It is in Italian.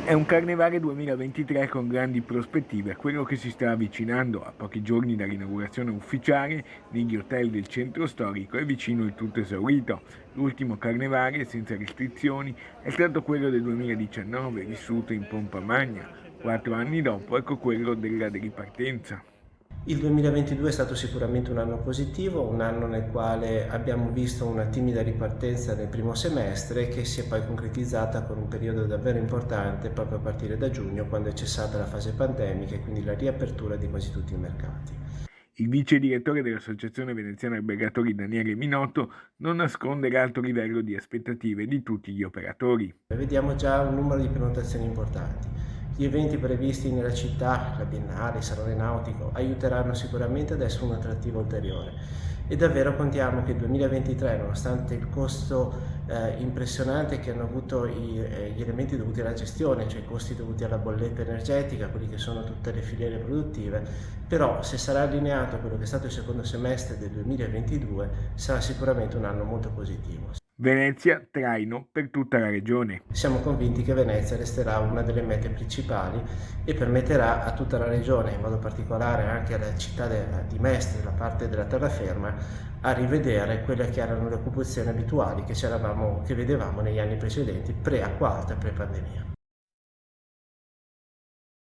È un Carnevale 2023 con grandi prospettive, quello che si sta avvicinando a pochi giorni dall'inaugurazione ufficiale negli hotel del centro storico è vicino il tutto esaurito. L'ultimo Carnevale senza restrizioni è stato quello del 2019, vissuto in pompa magna. 4 anni dopo, ecco quello della ripartenza. Il 2022 è stato sicuramente un anno positivo, un anno nel quale abbiamo visto una timida ripartenza nel primo semestre che si è poi concretizzata con un periodo davvero importante proprio a partire da giugno, quando è cessata la fase pandemica e quindi la riapertura di quasi tutti i mercati. Il vice direttore dell'Associazione Veneziana Albergatori Daniele Minotto non nasconde l'alto livello di aspettative di tutti gli operatori. Vediamo già un numero di prenotazioni importanti. Gli eventi previsti nella città, la Biennale, il Salone Nautico, aiuteranno sicuramente ad essere un attrattivo ulteriore. E davvero contiamo che il 2023, nonostante il costo impressionante che hanno avuto gli elementi dovuti alla gestione, cioè i costi dovuti alla bolletta energetica, quelli che sono tutte le filiere produttive, però se sarà allineato a quello che è stato il secondo semestre del 2022, sarà sicuramente un anno molto positivo. Venezia traino per tutta la regione. Siamo convinti che Venezia resterà una delle mete principali e permetterà a tutta la regione, in modo particolare anche alla città di Mestre, la parte della terraferma, a rivedere quelle che erano le occupazioni abituali che vedevamo negli anni precedenti, pre-acqua alta e pre-pandemia.